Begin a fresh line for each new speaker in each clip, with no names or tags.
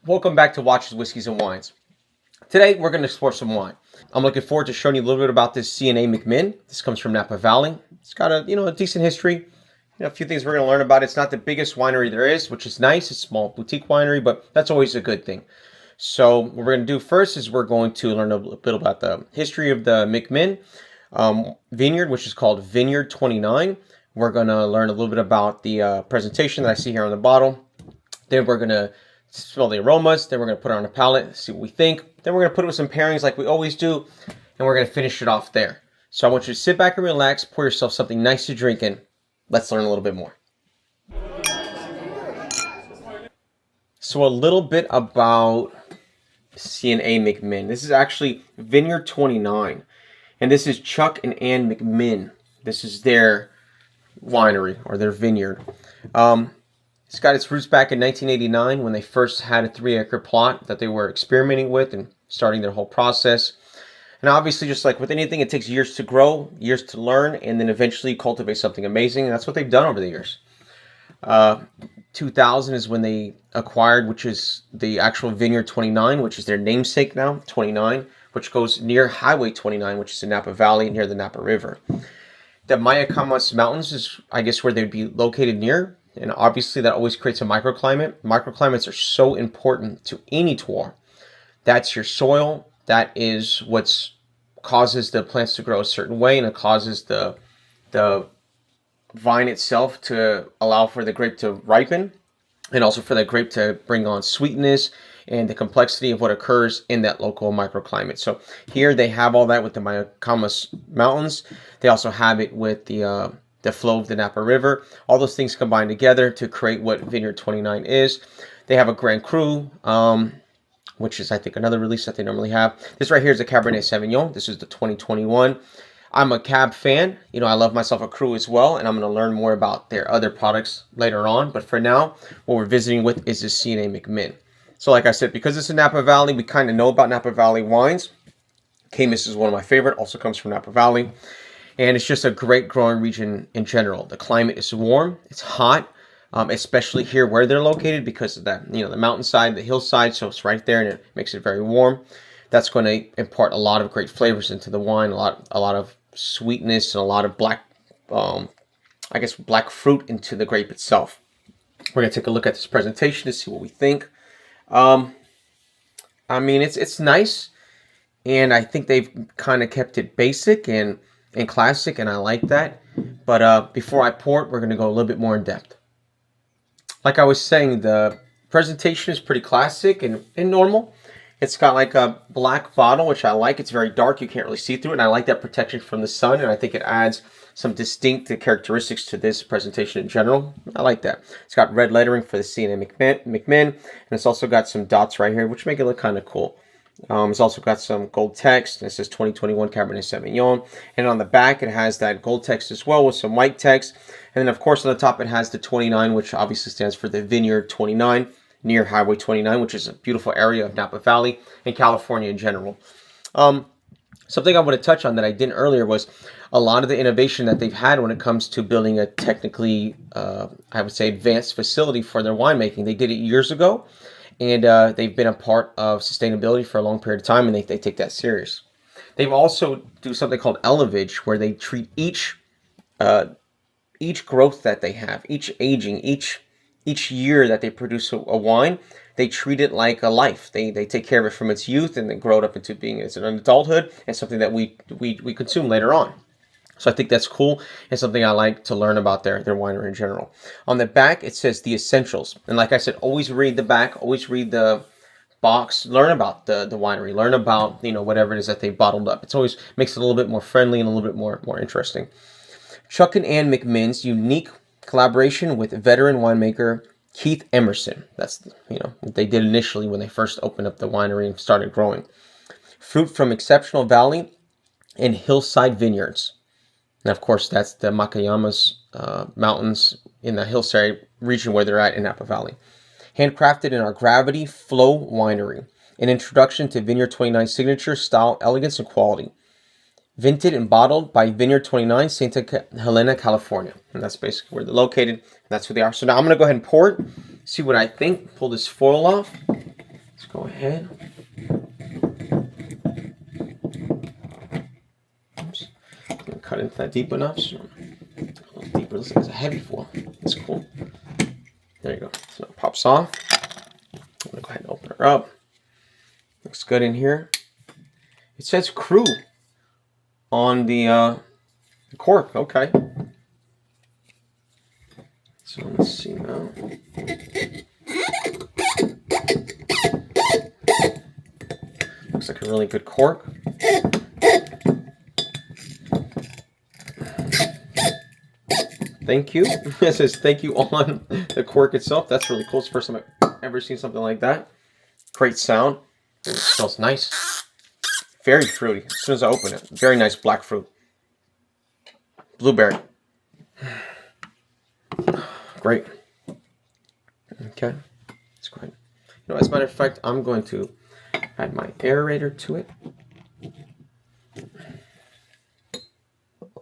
Welcome back to Watches, Whiskeys, and Wines. Today, we're going to explore some wine. I'm looking forward to showing you a little bit about this C&A McMinn. This comes from Napa Valley. It's got a decent history. A few things we're going to learn about. It's not the biggest winery there is, which is nice. It's a small boutique winery, but that's always a good thing. So what we're going to do first is we're going to learn a bit about the history of the McMinn vineyard, which is called Vineyard 29. We're going to learn a little bit about the presentation that I see here on the bottle. Then we're going to smell the aromas. Then we're going to put it on a palate, see what we think. Then we're going to put it with some pairings like we always do. And we're going to finish it off there. So I want you to sit back and relax, pour yourself something nice to drink, and let's learn a little bit more. So a little bit about C&A McMinn. This is actually Vineyard 29. And this is Chuck and Ann McMinn. This is their winery or their vineyard. It's got its roots back in 1989 when they first had a 3-acre plot that they were experimenting with and starting their whole process. And obviously, just like with anything, it takes years to grow, years to learn, and then eventually cultivate something amazing. And that's what they've done over the years. 2000 is when they acquired, which is the actual Vineyard 29, which is their namesake now, 29, which goes near Highway 29, which is in Napa Valley near the Napa River. The Mayacamas Mountains is, I guess, where they'd be located near. And obviously that always creates a microclimate. Microclimates are so important to any terroir. That's your soil. That is what causes the plants to grow a certain way, and it causes the vine itself to allow for the grape to ripen, and also for the grape to bring on sweetness and the complexity of what occurs in that local microclimate. So here they have all that with the Mayacamas Mountains. They also have it with the flow of the Napa River. All those things combine together to create what Vineyard 29 is. They have a Grand Cru, which is, I think, another release that they normally have. This right here is a Cabernet Sauvignon. This is the 2021. I'm a Cab fan. I love myself a Cru as well, and I'm going to learn more about their other products later on. But for now, what we're visiting with is the C&A McMinn. So like I said, because it's in Napa Valley, we kind of know about Napa Valley wines. Caymus is one of my favorite, also comes from Napa Valley. And it's just a great growing region in general. The climate is warm, it's hot, especially here where they're located because of that, the mountainside, the hillside, so it's right there and it makes it very warm. That's going to impart a lot of great flavors into the wine, a lot of sweetness and a lot of black fruit into the grape itself. We're going to take a look at this presentation to see what we think. It's nice, and I think they've kind of kept it basic and classic, and I like that. But before I pour it, we're going to go a little bit more in depth. Like I was saying, the presentation is pretty classic and normal. It's got like a black bottle, which I like. It's very dark. You can't really see through it, and I like that protection from the sun, and I think it adds some distinct characteristics to this presentation in general. I like that. It's got red lettering for the C&A McMinn, and it's also got some dots right here, which make it look kind of cool. It's also got some gold text. It says 2021 Cabernet Sauvignon. And on the back, it has that gold text as well with some white text. And then, of course, on the top, it has the 29, which obviously stands for the Vineyard 29 near Highway 29, which is a beautiful area of Napa Valley and California in general. Something I want to touch on that I didn't earlier was a lot of the innovation that they've had when it comes to building a technically, I would say, advanced facility for their winemaking. They did it years ago. And they've been a part of sustainability for a long period of time, and they take that serious. They've also do something called elevage, where they treat each growth that they have, each aging, each year that they produce a wine, they treat it like a life. They take care of it from its youth and then grow it up into being as an adulthood and something that we consume later on. So I think that's cool and something I like to learn about their winery in general. On the back, it says the essentials. And like I said, always read the back, always read the box, learn about the winery, learn about, whatever it is that they bottled up. It always makes it a little bit more friendly and a little bit more interesting. Chuck and Ann McMinn's unique collaboration with veteran winemaker Keith Emerson. That's, what they did initially when they first opened up the winery and started growing. Fruit from exceptional valley and hillside vineyards. And of course, that's the Mayacamas Mountains in the hillside region where they're at in Napa Valley. Handcrafted in our Gravity Flow Winery. An introduction to Vineyard 29 signature style, elegance, and quality. Vinted and bottled by Vineyard 29, Santa Helena, California. And that's basically where they're located. And that's who they are. So now I'm going to go ahead and pour it, see what I think. Pull this foil off. go ahead. Oops. Cut into that deep enough. So a little deeper. Looks like it's a heavy foil. That's cool. There you go. So it pops off. I'm gonna go ahead and open her up. Looks good in here. It says Cru on the cork. Okay. So let's see now. Looks like a really good cork. Thank you. It says thank you on the cork itself. That's really cool. It's the first time I've ever seen something like that. Great sound. It smells nice. Very fruity as soon as I open it. Very nice black fruit. Blueberry. Great. Okay. That's great. You know, as a matter of fact, I'm going to add my aerator to it.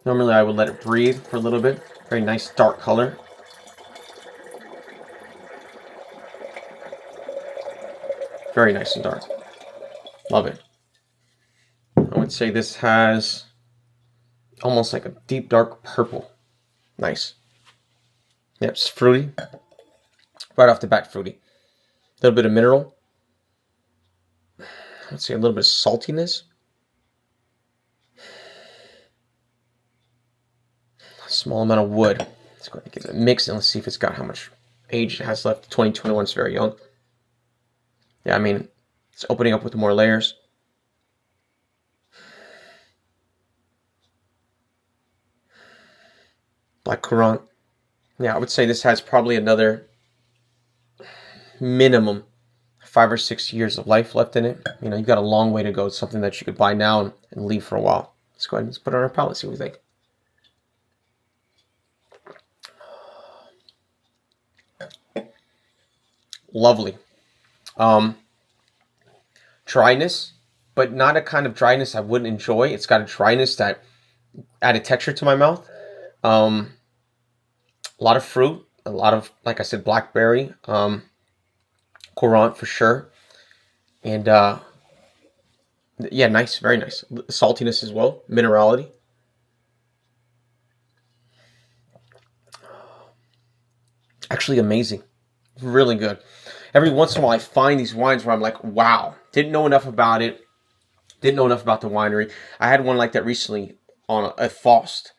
Normally I would let it breathe for a little bit. Very nice dark color. Very nice and dark. Love it. I would say this has almost like a deep dark purple. Nice. Yep, it's fruity. Right off the bat, fruity. A little bit of mineral. Let's see, a little bit of saltiness. A small amount of wood. Let's go ahead and give it a mix and let's see if it's got how much age it has left. 2021 is very young. Yeah, I mean, it's opening up with more layers. Black Courant. Yeah, I would say this has probably another minimum 5 or 6 years of life left in it. You know, you've got a long way to go. It's something that you could buy now and leave for a while. Let's go ahead and put it on our palate, see what we think. Lovely. Dryness, but not a kind of dryness I wouldn't enjoy. It's got a dryness that added texture to my mouth. A lot of fruit, a lot of, like I said, blackberry, Courant for sure. And yeah, nice, very nice. Saltiness as well, minerality. Actually amazing. Really good. Every once in a while I find these wines where I'm like, wow, didn't know enough about it. Didn't know enough about the winery. I had one like that recently on a Faust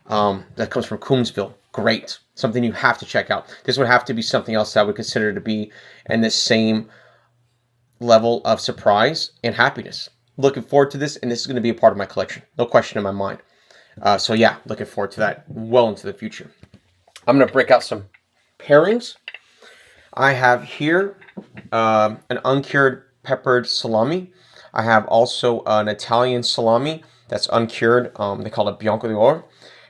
that comes from Coombsville. Great. Something you have to check out. This would have to be something else that I would consider to be in the same level of surprise and happiness. Looking forward to this, and this is going to be a part of my collection. No question in my mind. So yeah, looking forward to that well into the future. I'm going to break out some pairings. I have here an uncured peppered salami. I have also an Italian salami that's uncured. They call it Bianco d'Oro.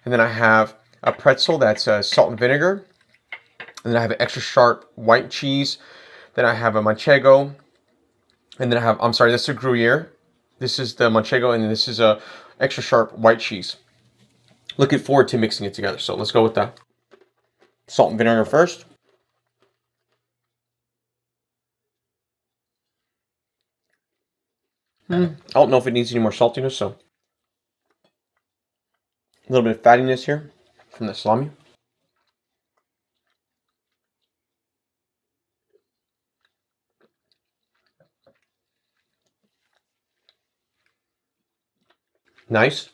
And then I have a pretzel that's salt and vinegar. And then I have an extra sharp white cheese. Then I have a manchego. And then I have, I'm sorry, this is a Gruyere. This is the manchego, and this is a extra sharp white cheese. Looking forward to mixing it together. So let's go with the salt and vinegar first. I don't know if it needs any more saltiness, so a little bit of fattiness here from the salami. Nice.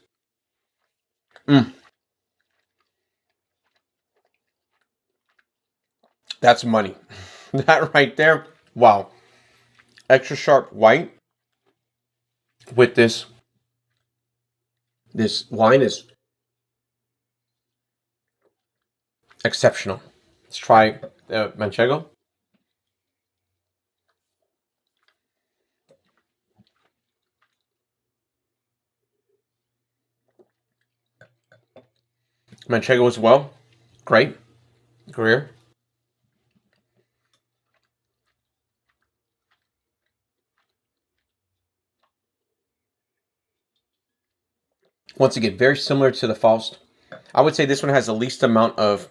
That's money. That right there. Wow. Extra sharp white with this wine is exceptional. Let's try the manchego. Manchego as well. Great. Gruyere. Once again, very similar to the Faust. I would say this one has the least amount of,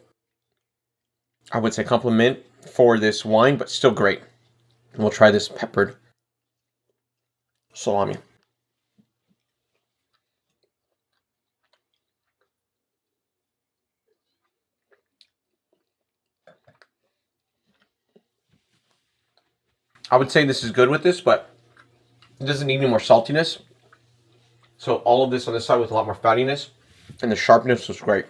I would say, compliment for this wine, but still great. And we'll try this peppered salami. I would say this is good with this, but it doesn't need any more saltiness. So all of this on this side with a lot more fattiness, and the sharpness was great.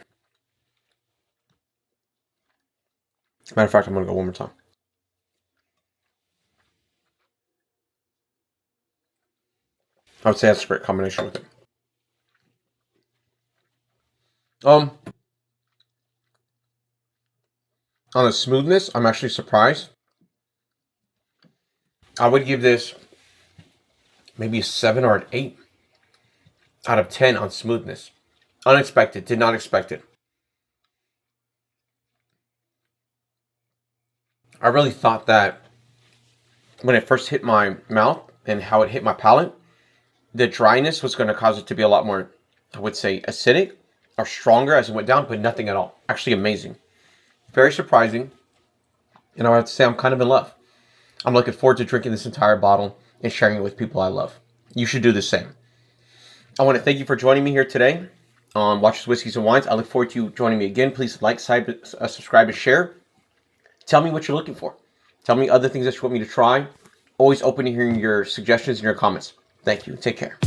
Matter of fact, I'm going to go one more time. I would say that's a great combination with it. On the smoothness, I'm actually surprised. I would give this maybe a 7 or an 8 out of 10 on smoothness. Unexpected. Did not expect it. I really thought that when it first hit my mouth and how it hit my palate, the dryness was going to cause it to be a lot more, I would say, acidic or stronger as it went down, but nothing at all. Actually amazing. Very surprising. And I have to say, I'm kind of in love. I'm looking forward to drinking this entire bottle and sharing it with people I love. You should do the same. I want to thank you for joining me here today on Watches, Whiskeys, and Wines. I look forward to you joining me again. Please like, subscribe, and share. Tell me what you're looking for. Tell me other things that you want me to try. Always open to hearing your suggestions and your comments. Thank you. Take care.